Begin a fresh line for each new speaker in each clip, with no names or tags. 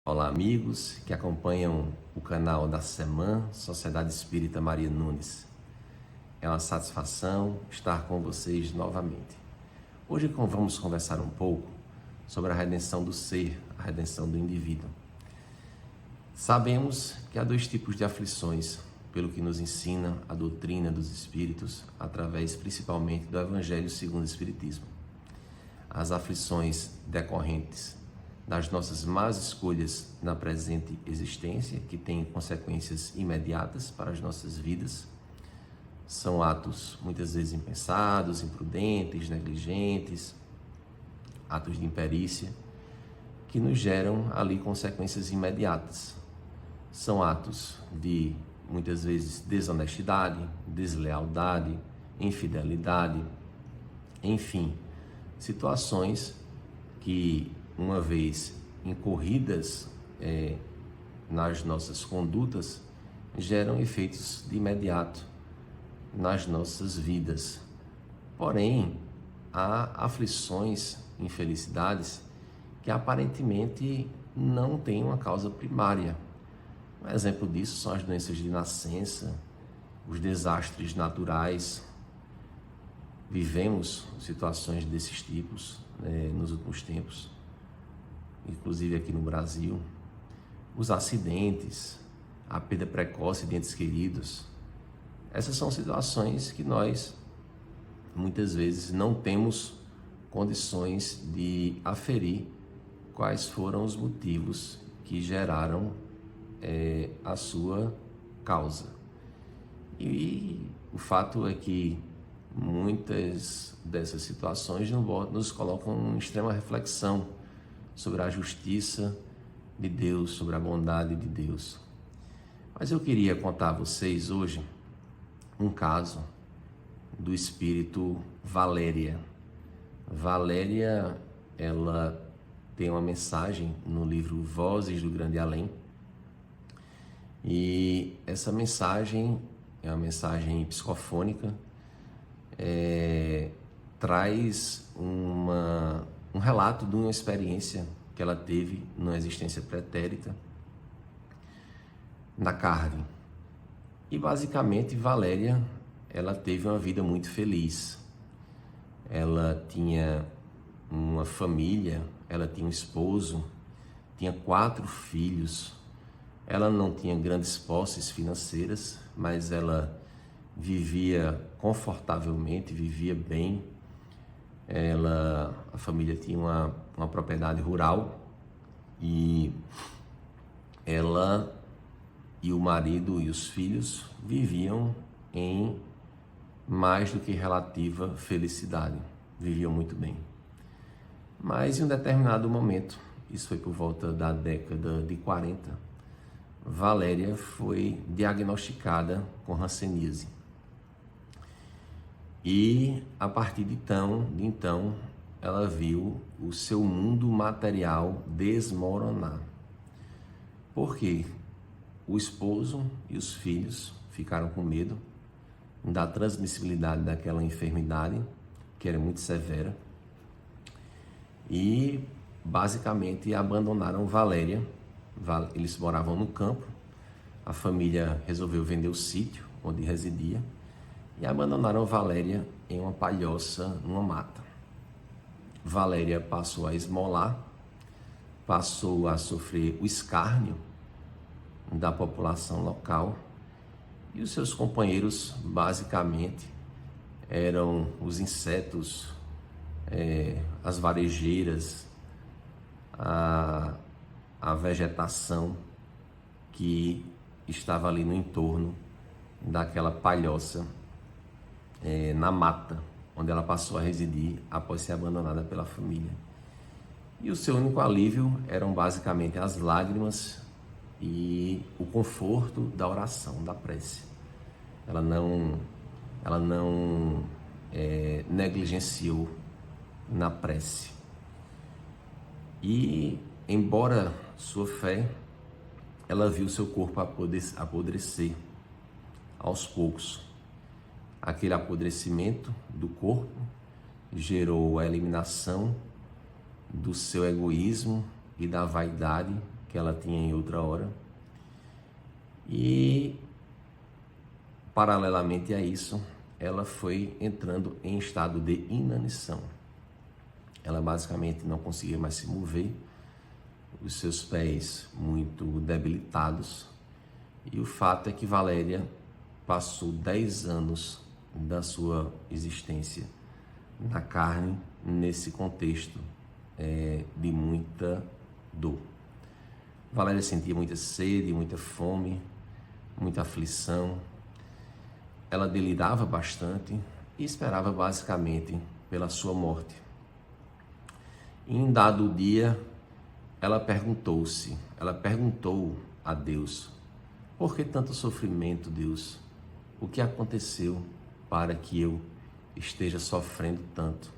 Olá, amigos que acompanham o canal da SEMAN, Sociedade Espírita Maria Nunes. É uma satisfação estar com vocês novamente. Hoje vamos conversar um pouco sobre a redenção do ser, a redenção do indivíduo. Sabemos que há dois tipos de aflições, pelo que nos ensina a doutrina dos Espíritos, através principalmente do Evangelho segundo o Espiritismo. As aflições decorrentes das nossas más escolhas na presente existência, que têm consequências imediatas para as nossas vidas. São atos muitas vezes impensados, imprudentes, negligentes, atos de imperícia, que nos geram ali consequências imediatas. São atos de, muitas vezes, desonestidade, deslealdade, infidelidade, enfim, situações que, uma vez incorridas nas nossas condutas, geram efeitos de imediato nas nossas vidas. Porém, há aflições, infelicidades, que aparentemente não têm uma causa primária. Um exemplo disso são as doenças de nascença, os desastres naturais. Vivemos situações desses tipos nos últimos tempos, inclusive aqui no Brasil. Os acidentes, a perda precoce de entes queridos. Essas são situações que nós, muitas vezes, não temos condições de aferir quais foram os motivos que geraram a sua causa. E o fato é que muitas dessas situações nos colocam em extrema reflexão sobre a justiça de Deus, sobre a bondade de Deus. Mas eu queria contar a vocês hoje um caso do espírito Valéria. Valéria, ela tem uma mensagem no livro Vozes do Grande Além, e essa mensagem é uma mensagem psicofônica, traz um relato de uma experiência que ela teve numa existência pretérita na carne. E basicamente Valéria, ela teve uma vida muito feliz. Ela tinha uma família, ela tinha um esposo, tinha 4 filhos. Ela não tinha grandes posses financeiras, mas ela vivia confortavelmente, vivia bem. A família tinha uma propriedade rural e ela e o marido e os filhos viviam em mais do que relativa felicidade, viviam muito bem. Mas em um determinado momento, isso foi por volta da década de 40, Valéria foi diagnosticada com hanseníase. E a partir de então, ela viu o seu mundo material desmoronar. Por quê? O esposo e os filhos ficaram com medo da transmissibilidade daquela enfermidade, que era muito severa, e basicamente abandonaram Valéria. Eles moravam no campo, a família resolveu vender o sítio onde residia e abandonaram Valéria em uma palhoça, numa mata. Valéria passou a esmolar, passou a sofrer o escárnio da população local, e os seus companheiros basicamente eram os insetos, as varejeiras, a vegetação que estava ali no entorno daquela palhoça, na mata, onde ela passou a residir após ser abandonada pela família. E o seu único alívio eram basicamente as lágrimas e o conforto da oração, da prece. Ela não negligenciou na prece. E, embora sua fé, ela viu seu corpo apodrecer aos poucos. Aquele apodrecimento do corpo gerou a eliminação do seu egoísmo e da vaidade que ela tinha em outra hora. E, paralelamente a isso, ela foi entrando em estado de inanição. Ela basicamente não conseguia mais se mover, os seus pés muito debilitados. E o fato é que Valéria passou 10 anos da sua existência na carne, nesse contexto de muita dor. Valéria sentia muita sede, muita fome, muita aflição. Ela delirava bastante e esperava basicamente pela sua morte. E em dado dia, ela perguntou a Deus: por que tanto sofrimento, Deus? O que aconteceu para que eu esteja sofrendo tanto?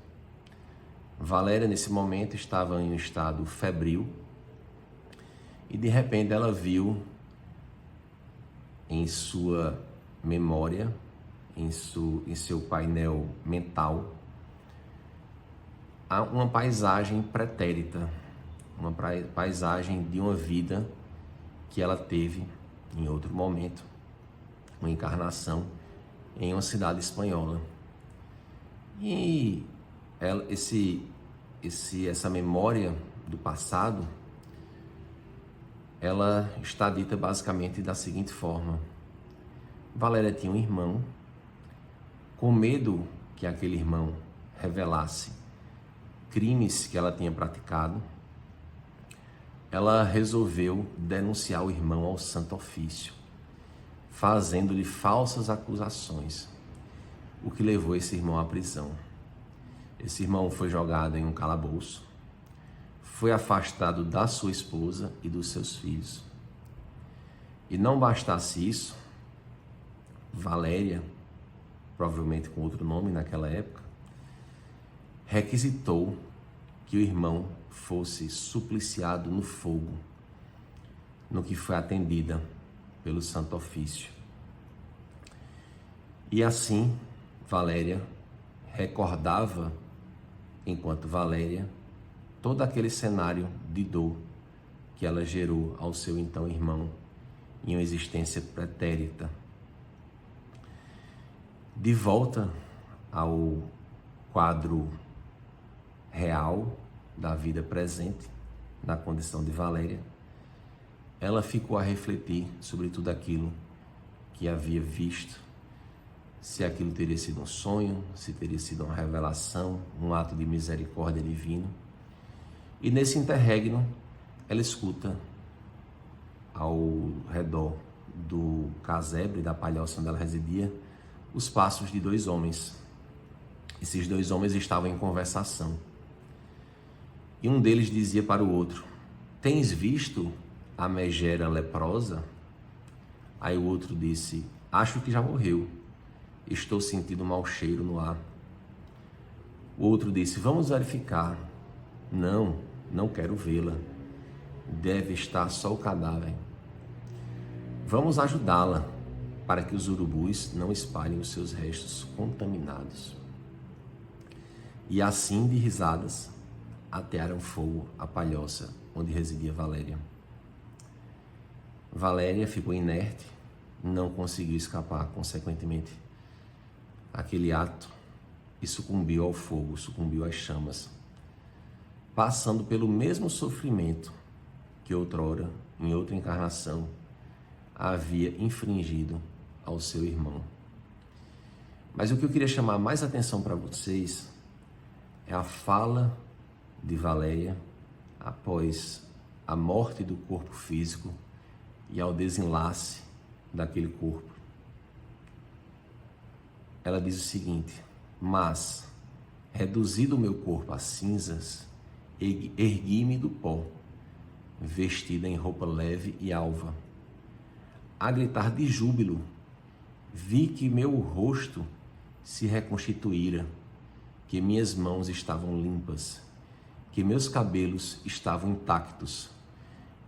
Valéria, nesse momento, estava em um estado febril e, de repente, ela viu em sua memória, em seu painel mental, uma paisagem pretérita, uma paisagem de uma vida que ela teve em outro momento, uma encarnação em uma cidade espanhola. E essa memória do passado, ela está dita basicamente da seguinte forma: Valéria tinha um irmão. Com medo que aquele irmão revelasse crimes que ela tinha praticado, ela resolveu denunciar o irmão ao Santo Ofício, fazendo-lhe falsas acusações, o que levou esse irmão à prisão. Esse irmão foi jogado em um calabouço, foi afastado da sua esposa e dos seus filhos. E não bastasse isso, Valéria, provavelmente com outro nome naquela época, requisitou que o irmão fosse supliciado no fogo, no que foi atendida pelo Santo Ofício. E assim, Valéria recordava, enquanto Valéria, todo aquele cenário de dor que ela gerou ao seu então irmão em uma existência pretérita. De volta ao quadro real da vida presente, na condição de Valéria, ela ficou a refletir sobre tudo aquilo que havia visto, se aquilo teria sido um sonho, se teria sido uma revelação, um ato de misericórdia divino. E nesse interregno, ela escuta ao redor do casebre, da palhoça onde ela residia, os passos de 2 homens. Esses 2 homens estavam em conversação. E um deles dizia para o outro: tens visto a megera leprosa? Aí o outro disse: acho que já morreu. Estou sentindo um mau cheiro no ar. O outro disse: vamos verificar. Não quero vê-la. Deve estar só o cadáver. Vamos ajudá-la, para que os urubus não espalhem os seus restos contaminados. E assim, de risadas, atearam fogo à palhoça onde residia Valéria. Valéria ficou inerte, não conseguiu escapar, consequentemente, aquele ato, e sucumbiu ao fogo, sucumbiu às chamas, passando pelo mesmo sofrimento que outrora, em outra encarnação, havia infringido ao seu irmão. Mas o que eu queria chamar mais atenção para vocês é a fala de Valéria após a morte do corpo físico e ao desenlace daquele corpo. Ela diz o seguinte: mas, reduzido o meu corpo a cinzas, ergui-me do pó, vestida em roupa leve e alva. A gritar de júbilo, vi que meu rosto se reconstituíra, que minhas mãos estavam limpas, que meus cabelos estavam intactos,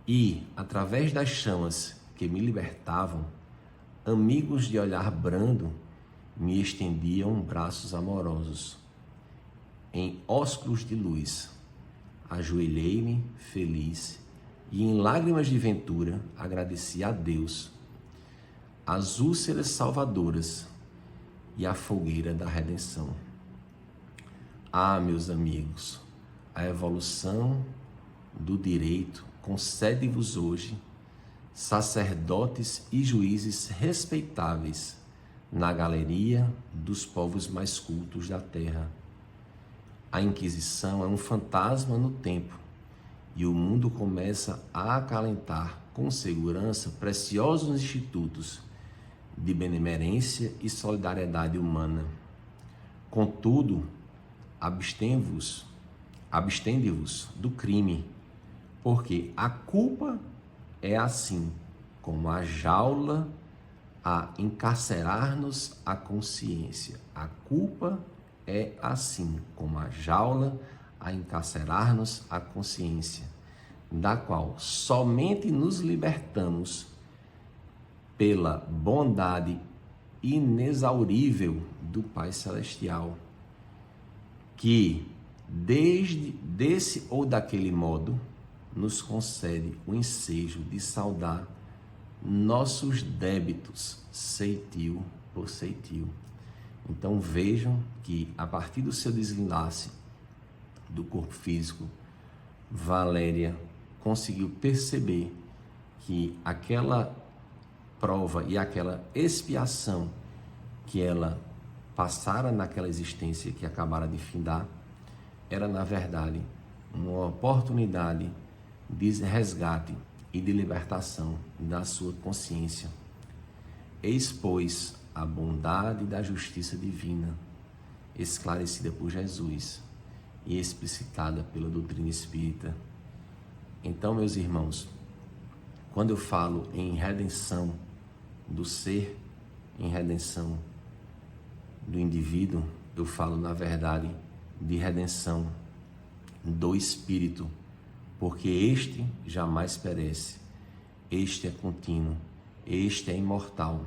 e, através das chamas que me libertavam, amigos de olhar brando me estendiam braços amorosos. Em ósculos de luz, ajoelhei-me feliz e em lágrimas de ventura agradeci a Deus as úlceras salvadoras e a fogueira da redenção. Ah, meus amigos, a evolução do direito concede-vos hoje sacerdotes e juízes respeitáveis na galeria dos povos mais cultos da terra. A Inquisição é um fantasma no tempo e o mundo começa a acalentar com segurança preciosos institutos de benemerência e solidariedade humana. Contudo, abstende-vos do crime, porque a culpa é assim como a jaula a encarcerar-nos a consciência. A culpa é assim como a jaula a encarcerar-nos a consciência, da qual somente nos libertamos pela bondade inexaurível do Pai Celestial, que desse ou daquele modo nos concede o ensejo de saldar nossos débitos ceitil por ceitil. Então vejam que a partir do seu desenlace do corpo físico, Valéria conseguiu perceber que aquela prova e aquela expiação que ela passara naquela existência que acabara de findar, era na verdade uma oportunidade de resgate e de libertação da sua consciência. Eis, pois, a bondade da justiça divina, esclarecida por Jesus e explicitada pela doutrina espírita. Então, meus irmãos, quando eu falo em redenção do ser, em redenção do indivíduo, eu falo, na verdade, de redenção do espírito, porque este jamais perece, este é contínuo, este é imortal.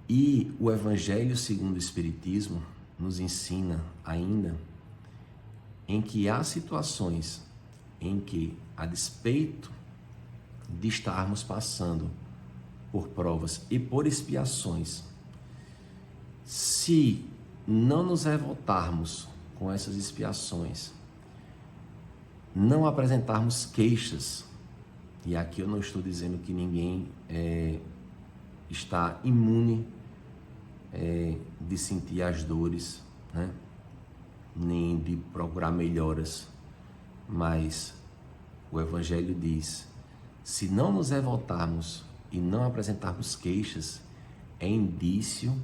E o Evangelho segundo o Espiritismo nos ensina ainda em que há situações em que, a despeito de estarmos passando por provas e por expiações, se não nos revoltarmos com essas expiações, não apresentarmos queixas, e aqui eu não estou dizendo que ninguém está imune de sentir as dores, né? Nem de procurar melhoras, mas o Evangelho diz: se não nos revoltarmos e não apresentarmos queixas, é indício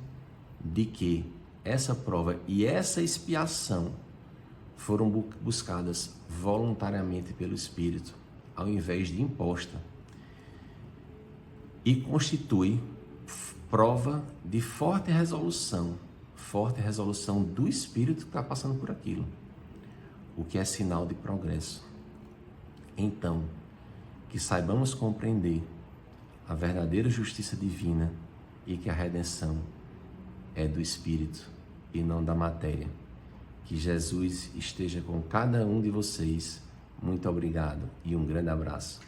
de que essa prova e essa expiação foram buscadas voluntariamente pelo Espírito, ao invés de imposta, e constitui prova de forte resolução do Espírito que está passando por aquilo, o que é sinal de progresso. Então, que saibamos compreender a verdadeira justiça divina e que a redenção é do Espírito e não da matéria. Que Jesus esteja com cada um de vocês. Muito obrigado e um grande abraço.